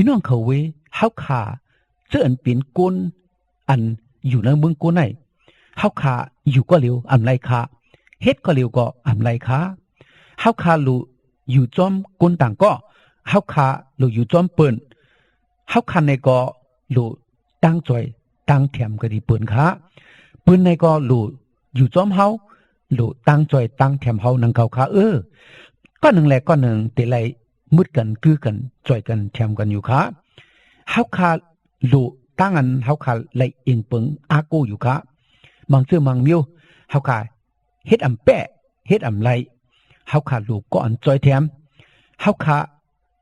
น้องเขาเวเฮาขาเสื้ออันเป็นก้นอันอยู่ในเมืองก้นไหนเฮาขาอยู่ก็เร็วอำไรขาเฮ็ดก็เร็วก็อำไรขาเฮาขาลูอยู่จอมก้นต่างก็เฮาขาลูอยู่จอมเปิ้นเฮาคันในก็ลูตั้งจอยตั้งแถมก็ดีเปิ้นขาเปิ้นในก็ลูอยู่จอมเฮาลูตั้งจอยตั้งแถมเฮานังเขาขาก็หนึ่งแหละก็หนึ่งแต่ไรมืดกันคือกันจอยกันแถมกันอยู่ขาเฮาขาลูตั้งอันเฮาขาไหลอิงเปิงอากูอยู่ขาบางซื่อบางมิวเฮาขาเฮ็ดอำแปะเฮ็ดอำไรเฮาขาลูก็อันจอยแถมเฮาขา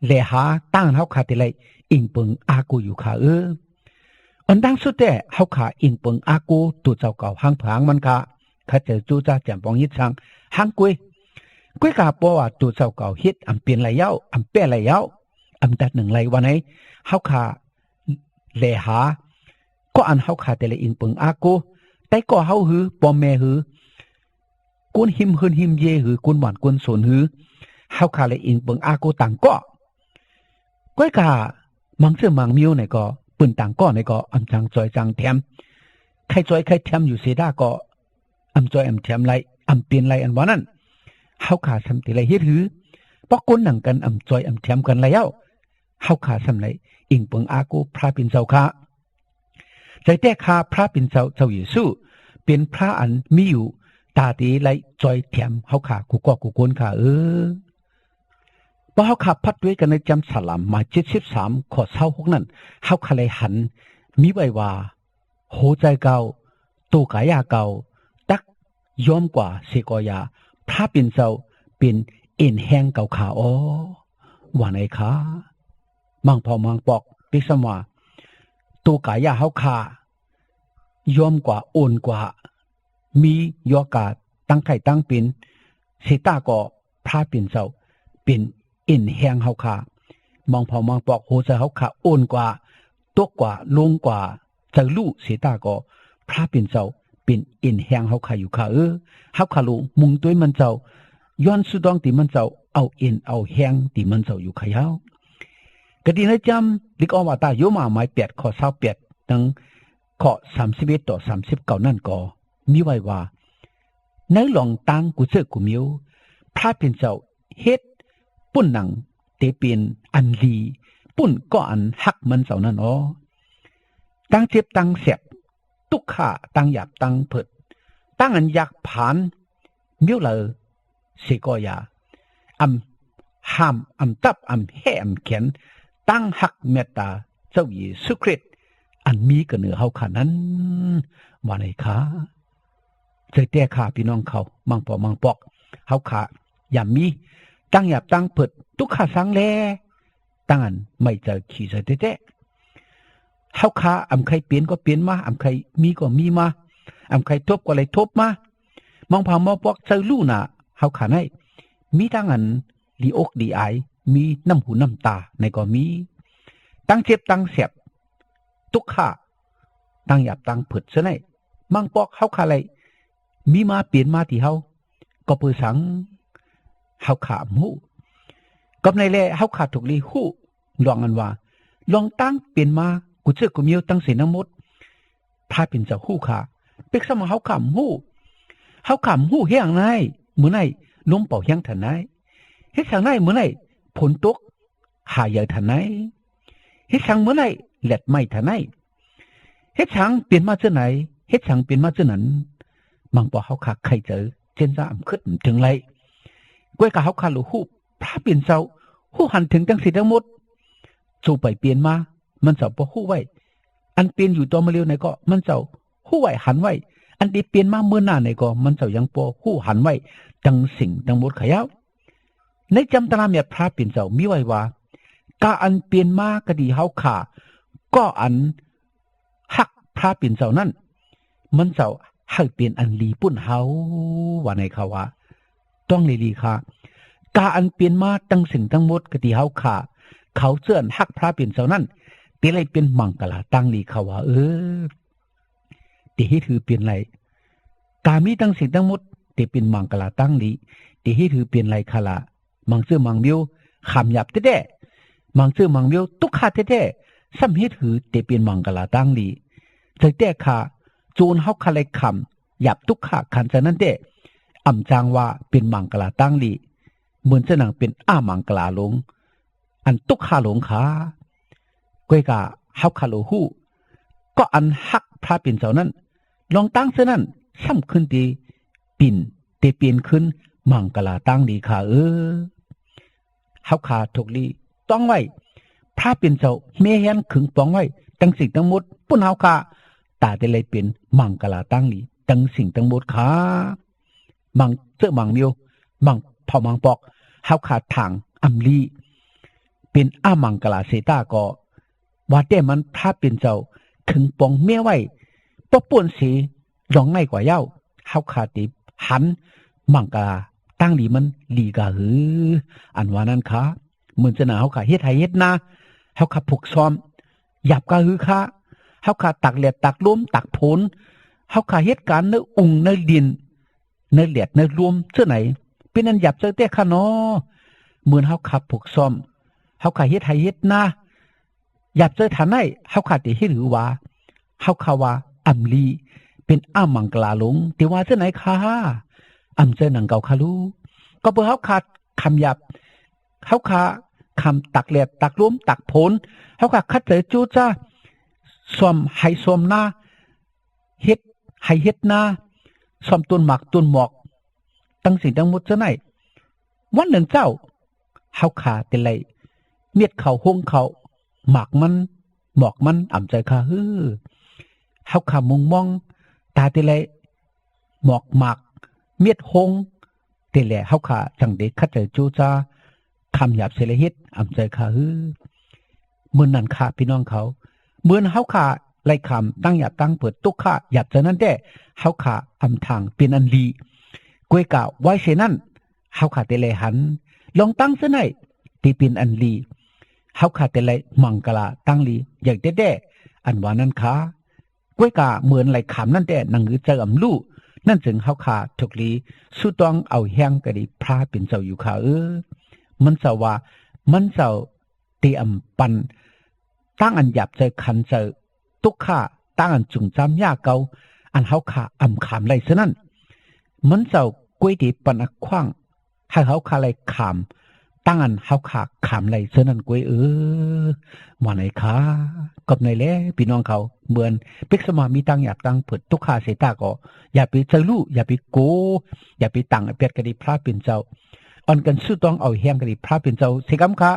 แลหาตั้งเฮาขาแต่ไรอิงเปิงอากูอยู่ขาอันดังสุดแต่เฮาขาอิงเปิงอากูตัวเจ้าเก่าหางผางมันขาข้าเจอจูจ้าแจ่มปองยิดชังหางกุ้ยกาบอกว่าตัวเจ้าเก่าเฮ็ดอำเปลี่ยนไหลเย้าอำแปะไหลเย้าอำดัดหนึ่งไหลวันไหนเฮาขาแลหาก็อันเฮาขาแต่ละอิงเปิงอากูแต่ก็เฮาหือปอมแม่หือกุนหิมหืนหิมเยหือกุนหวานกุนสนหือเฮาขาเลยอิงเปิงอากูต่างก็กามังเสื้อมังมิวไหนก็ปืนต่างก็ไหนก็อำจังจอยจังแถมใครจอยใครแถมอยู่เสียด้าก็อำจอยอำแถมไหลอำเปลี่ยนไหลอันว่านั้นเฮาขาสำติไหลเฮ็ดหือปอกกุนหนังกันอำจอยอำแถมกันแล้วเฮาขาสำไหลอิงเปิงอากูพระปิ่นเจ้าค่ะใจแต่ข้าพระปิ่นเจ้าเยซูเป็นพระอันมีอยู่ตาตีไหลจอยแถมเฮาขากูก็กูกวนค่ะพอเฮาขาพัดด้วยกันในจำสลามมา73ข้อ26นั้นเฮาขาเลยหันมีไว้ว่าโหใจเก่าตูกายาเก่าตักยอมกว่าเสกอยาพระปิ่นเจ้าเป็นเอ็นแห้งเก่าขาว่าไหนคะมังพอมังปอกปิสมาตูกายาเฮาขายอมกว่าโอนกว่ามียอกาตั้งไข่ตั้งปิ่นเสตาก็พระปิ่นเจ้าเป็นเอ็นแห้งเฮาขามองพอมองปอกโหใจเฮาขาโอนกว่าตกกว่าลงกว่าจะลู่เสตาก็พระปิ่นเจ้าเป็นเอ็นแห้งเฮาขาอยู่ค่ะเฮาขาลูมุงตัวมันเจ้าย้อนสุดองที่มันเจ้าเอาเอ็นเอาแห้งที่มันเจ้าอยู่ค่ะยาวกะดีนะจำลิกอวตาโยมาหมาย8ข้อ28ถึงข้อ31ต่อ39นั่นก็มีไว้ว่าในหลองตังกูเจอกูมิวพระเป็นเจ้าเฮ็ดปุ่นหนังเตเป็นอันลีปุ่นก็อันหักมันเจ้านั่นตั้งเจ็บตั้งเสียบตุกขาตั้งหยาบตั้งเพิดตั้งอันอยากผ่านมิวเลยเสกอยาห้ามตับแห่เขียนตั้งหักเมตตาเจ้าเยซูคริสต์อันมีกันเหนือเฮาขานั้นว่าไหนคะใจแต่ขาพี่น้องเขามังปอมังปอกเฮาขาอย่ามีตั้งหยาบตั้งเพิดทุกขาสังแลตั้งอันไม่เจอขี้ใจแต่เฮาขาใครเปลี่ยนก็เปลี่ยนมาใครมีก็มีมาใครทบก็เลยทบมามองพามองปอกเจอลู่น่ะเฮาขาให้มีตั้งอันดีอกดีอายมีน้ำหูน้ำตาในก็มีตั้งเจ็บตั้งเสียบทุกขาตั้งหยาบตั้งเผิดซะไหนมังปอกเฮาขาเลยมีมาเปลี่ยนมาที่เฮาก็เปิดสังเฮาขาหูกับในแลเฮาขาถูกลีหูลองอันว่าลองตั้งเปลี่ยนมากูเชื่อกูมีตั้งเสนหมดพาเป็นเจ้าหูขาเป็กสมาเฮาขำหูเฮียงนายมื้อไหนลมเป่าเฮียงทันนายเฮ็ดทางไหนมื้อไหนฝนตกหาใหญ่ทันไหนเฮ็ดทางมื้อไหนแหลดไม่ทันไหนเฮ็ดทางเปลี่ยนมาจังไหนเฮ็ดทางเปลี่ยนมาจังนั้นมังบ่เฮาขาใครเจอเจนซะขึ้นถึงไรก้วยกะเฮาขาลูฮู้พระเปลี่ยนเจ้าฮู้หันถึงจังสิทั้งหมดสู่ไปเปลี่ยนมามันเจ้าบ่ฮู้ไว้อันเปลี่ยนอยู่ตัวมาเร็วไหนก็มันเจ้าฮู้ไว้หันไว้อันที่เปลี่ยนมาเมื่อหน้าไหนก็มันเจ้ายังบ่ฮู้หันไว้จังสิ่งทั้งหมดขยาวในจำตราเมียพระเปลี่ยนเจ้ามีไว้ว่ากะอันเปลี่ยนมากะดีเฮาขาก็อันหักพระเปลี่ยนเจ้านั้นมันเจ้าให้เปลี่ยนอันลีปุ่นเฮาว่าในเขาว่าต้องลีค่ะกะอันเปลี่ยนมาตั้งสิ่งทั้งหมดกะดีเฮาขาเขาเสื่อนหักพระเปลี่ยนเจ้านั้นตีไรเป็นมังกลาตั้งลีเขาว่าตีให้ถือเปลี่ยนไรกามีตั้งสิ่งทั้งหมดตีเป็นมังกลาตั้งลีตีให้ถือเปลี่ยนไรคาละมังเสื้อมังมิวขำหยับแต่ มังเจอมังเมียวตุกขาเท่ๆซ้ำเฮ็ดหือเตเป็นมังกลาตั้งลีใจแต่ขาจูนเฮาคาเลยคำหยับตุกขาขันจะนั้นเด้อำจางว่าเป็นมังกลาตั้งลีเหมือนจะนังเป็นมังกลาหลงอันตุกขาหลงขาก้อยกะเฮาคาโลหูก็อันฮักพระเป็นเจ้านั้นลองตั้งเสนั้นซ้ำขึ้นดีปิ่นเตเปลี่ยนขึ้นมังกลาตั้งดีค่ะเฮาขาถูกลีต้องไว้พระเป็นเจ้าเมเฮียนขึงต้องไว้ตั้งสิ่งทั้งหมดปุ่นเฮาขาตาได้เลยเป็นมังกลาตั้งลีตั้งสิ่งทั้งหมดค่ะมังเจอมังเมียวมังเผามังปอกเฮาขาทางอัมลีเป็นมังกลาเสตาก็ว่าแต่มันพระเป็นเจ้าถึงปองเมียไว้ปะป่วนสีร้องในกว่าเย้าเฮาขาติหันมังกลาตั้งลีมันลีกาหืออันว่านั้นค่ะเหมือนจะหนาเฮาขาเฮ็ดให้เฮ็ดนาเฮาขาผูกซ้อมหยับกาหือค่ะเฮาขาตักเลียดตักล้มตักผลเฮาขาเฮ็ดการเนื้อองค์เนื้อดินเนื้อเลียดเนื้อรวมเจ้าไหนเป็นอันหยับเจอแต่ค่ะเนาะเหมือนเฮาขาผูกซ้อมเฮาขาเฮ็ดให้เฮ็ดนาหยับเจอฐานไหนเฮาขาติเฮ็ดหรือว่าเฮาขาว่าอัมลีเป็นมังกลาหลงแต่ว่าเจ้าไหนค่ะเจอหนังเก่าค่ะลูกก็เพื่อเฮาขาคำหยับเฮาขาคำตักเลียดตักล้มตักผลเฮาขาคัดเจอจูจ้าซ้อมให้ซ้อมหน้าเฮ็ดให้เฮ็ดหน้าซ้อมต้นหมากต้นหมอกตั้งสิ่งทั้งหมดเจ้าไหนวันหนึ่งเจ้าเฮาขาแต่ไรเม็ดเขาหงเขาหมากมันหมอกมันใจค่ะเฮาขามุงมองตาแต่ไรหมอกหมากเม็ดหงแต่แหละเฮาขาจังเด็กคัดเจอจูจ้าคำหยาบเสลเฮ็ดใจค่ะเมื่อนั้นค่ะพี่น้องเขาเหมือนเฮาขาไล่คำตั้งหยาบตั้งเปิดตุกขาหยาบจะนั้นแต่เฮาขาทางเป็นอันลีกวยกะไว้เช่นนั้นเฮาขาแต่เลยหันลองตั้งซะหน่อยที่เป็นอันลีเฮาขาแต่เลยมังกลาตั้งลีอย่างแด่อันว่านั้นค่ะกวยกะเหมือนไล่คำนั่นแต่หนังหือเจอลู่นั่นจึงเฮาขาถูกลีสู้ต้องเอาแห้งกะดิพระเป็นเจ้าอยู่ค่ะมันจะว่ามันจะเตรียมปันตั้งอันหยับเจอคันเจอตุกขาตั้งอันจุงจำยาเกาอันเฮาขาขามไรซะนั่นมันเจ้ากวยดีปันขว้างให้เฮาขาไรขามตั้งอันเฮาขาขามไรซะนั่นกวยมาไหนคะกับในแลพี่น้องเขาเหมือนเป็กสมามีตั้งหยาบตั้งเปิดตุกขาเสตาก็อย่าไปเจอลู่อย่าไปโกอย่าไปตั้งเปียดกะดิพระเป็นเจ้าอันกันสู้ต้องเอาแห้งกะดิพระเป็นเจ้าเสกำค่ะ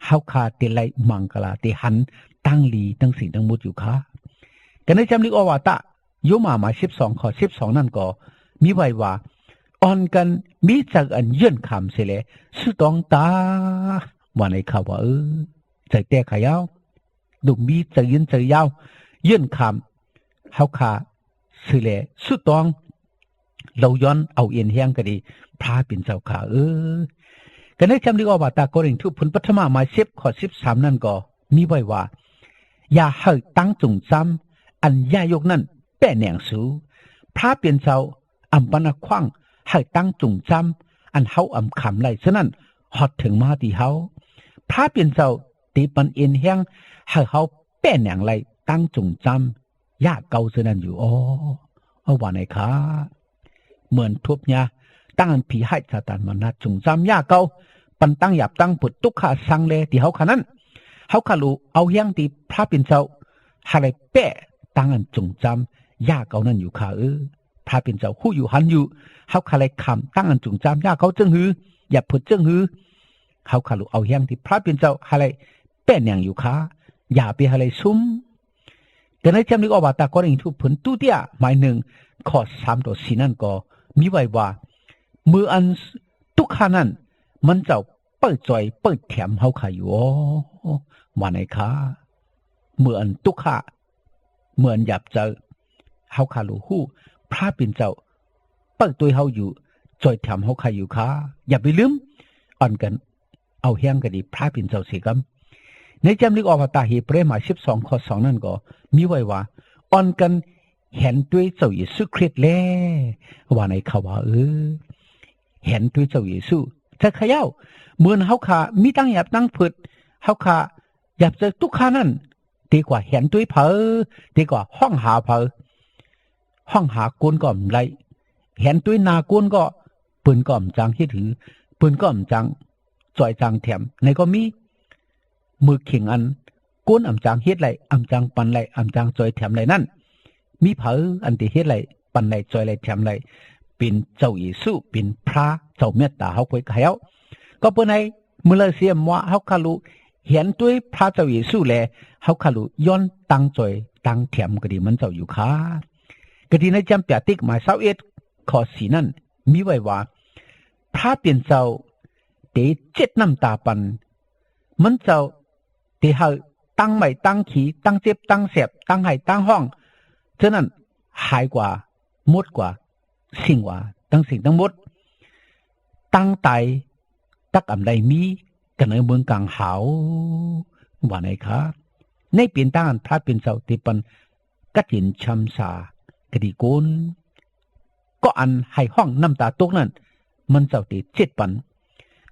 เฮาขาเตไลมังกลาเตหันตั้งลีตั้งสิ่งทั้งหมดอยู่ค่ะกันในจำลิกอวตะโยมา12ข้อ12นั่นก็มีไว้ว่าอ่อนกันมีจักอันเยื่อนคำเสเลสู้ต้องตาว่าในข่าวว่าใจแต่ขายาวดุมีจะยืนจะยาวเยื่อนคำเฮาขาเสเลสู้ต้องเราย้อนเอาเอียนแห้งก็ดีพระเป็นเจ้าค่ะกันในจำลิกอวตะก็เร่งทุกผลปัทมา10ข้อ13นั่นก็มีไว้ว่าอย่าให้ตั้งจงจำอันย่ายกนั่นแป้แหน่งสูพระเปลี่ยนเจ้าปันขว้างให้ตั้งจงจำอันเฮาขำไรฉะนั้นฮอดถึงมาที่เฮาพระเปลี่ยนเจ้าตีปันเอ็นแห้งให้เฮาแป้แหน่งไรตั้งจงจำย่าเก่าฉะนั้นอยู่เอาว่าไหนคะเหมือนทุบเนี่ยตั้งอันผีให้ซาตานมานัดจงจำย่าเก่าปันตั้งหยาบตั้งปุดตุกขาสังเลที่เฮาขนั้นเฮาขาลูเอาแห้งที่พระเป็นเจ้าหาไรแปะตั้งอันจงจำยาเก่านั่นอยู่ค่ะพระเป็นเจ้าคู่อยู่หันอยู่เฮาขาไรคำตั้งอันจงจำยาเก่าจึงหืออย่าพูดจึงหือเฮาขาลูเอาแห้งที่พระเป็นเจ้าหาไรแปะแหน่งอยู่ค่ะอย่าไปหาไรซุ่มแต่ในจำนึกออกว่าตาก็ได้ทุกผลตู้เดียหมายหนึ่งข้อ3ต่อ4นั่นก็มีไว้ว่าเมื่ออันทุกขานั้นมันเจ้าเปิดจอยเปิดแถมเฮาขาอยู่ว่าไหนคะเมื่ออันตุกขะเมื่ออันหยับเจอเฮาขาลูหู้พระเป็นเจ้าเปิดตัวเฮาอยู่จอยแถมเฮาขาอยู่ค่ะอย่าไปลืมอ่อนกันเอาแห้งกันดีพระเป็นเจ้าสิกำในจำลึกออกมาตาฮีเปรมา12ข้อ2นั่นก็มีไว้ว่าอ่อนกันเห็นด้วยเจ้าเยซูคริสต์แล้วว่าไหนคะว่าเห็นด้วยเจ้าเยซูจะขย่าวเหมือนเฮาขามีตั้งหยับตั้งเพิด เฮาค่ะอยากเจอทุกข้านั่นดีกว่าเห็นด้วยเผอดีกว่าห้องหาเผอห้องหากุนก็มไรเห็นด้วยนากุนก็ปืนก็มจังที่ถือปืนก็มจังจ่อยจังแถมในก็มีมือเข่งอันกุนอำจังเฮ็ดไรอำจังปันไรอำจังจ่อยแถมไรนั่นมีเผออันที่เฮ็ดไรปันไรจ่อยไรแถมไรเป็นเจ้าเยซูเป็นพระเจ้าเมตตาเฮาไว้เขาก็เปิ้นให้มื้อละเสียมว่าเฮาคาลุเห็นด้วยพระเจ้าเยซูแลเฮาคาลุย้อนตั้งจ่อยตั้งแถมก็ดีมันเจ้าอยู่ค่ะก็ดีในจำเปียติกหมาย21ข้อ4นั่นมีไว้ว่าพระเป็นเจ้าเตเจ็ดน้ำตาปันมันเจ้าเตเฮาตั้งใหม่ตั้งขีตั้งเจ็บตั้งเสียบตั้งไห้ตั้งห้องฉะนั้นหายกว่าหมดกว่าสิ่งว่าทั้งสิ่งทั้งหมดตั้งใจตักอำใดมีกันในเมืองกลางหาวว่าไหนคะในเปลี่ยนตั้งพระเป็นเจ้าที่ปันกัดยินชำสากดีโกนก็อันให้ห้องน้ำตาตกนั่นมันเจ้าตีเจ็ดปัน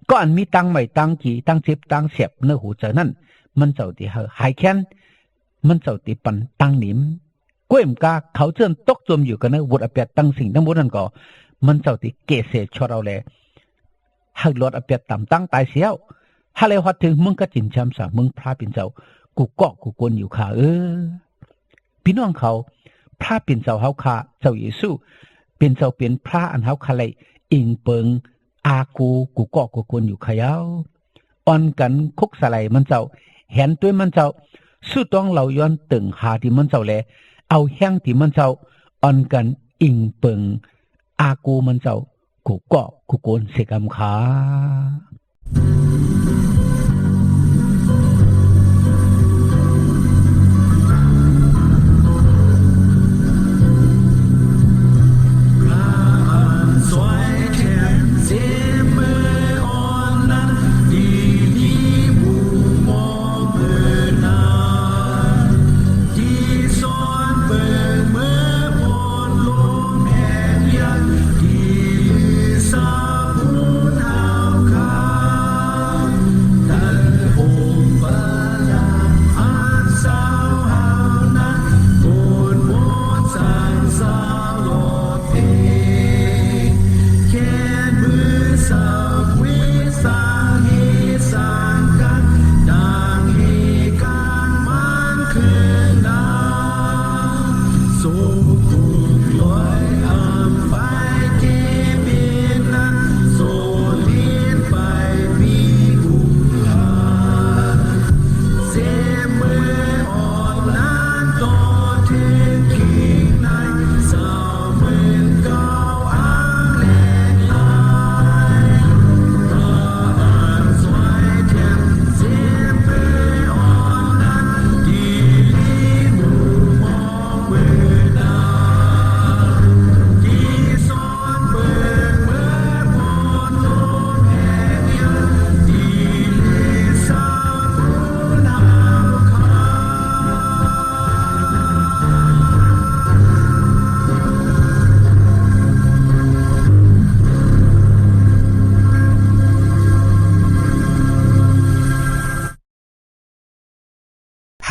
ก็อันมีตั้งใหม่ตั้งกี่ตั้งเจ็บตั้งเสียบเนื้อหูเจอนั่นมันเจ้าตีหายแค้นมันเจ้าตีปันตั้งหนิมก้วยมกาเขาเชิญตกจมอยู่กันนะวุดอเปียตั้งสิ่งทั้งหมดนั่นก็มันเจ้าตีเกษชอเราแลให้ลดอเปียต่ำตั้งตายเสียวถ้าเลยหัดถึงมึงก็จินช้ำสามึงพระเป็นเจ้ากูเกาะกูกวนอยู่ค่ะพี่น้องเขาพระเป็นเจ้าเฮาค่ะเจ้าเยซูเป็นเจ้าเป็นพระอันเฮาค่ะเลยอิงเปิงอากูเกาะกูกวนอยู่ค่ะยาวอ่อนกันคุกสลายมันเจ้าเห็นด้วยมันเจ้าสู้ต้องเราย้อนตึงหาที่มันเจ้าแลเอาแห้งที่มันเจ้าอ่อนกันอิงเปิงอากูมันเจ้ากูเกาะกูกวนเสกำขา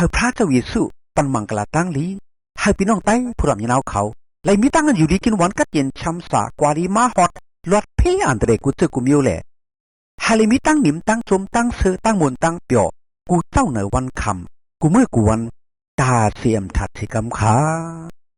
ให้พระเจ้าเยซูปันมังกลาตั้งลีให้พี่น้องไต้ผู้รำยินเอาเขาเลยมีตั้งกันอยู่ดีกินวันกัดเย็นช้ำสากวารีมาฮอดลอดเพอันเดรกูเจอกูมิวแหละให้เลยมีตั้งหนิมตั้งจมตั้งเสือตั้งมนตั้งเปียวกูเจ้าเหนือวันคำกูเมื่อกูวันตาเสียมถัดที่กำขา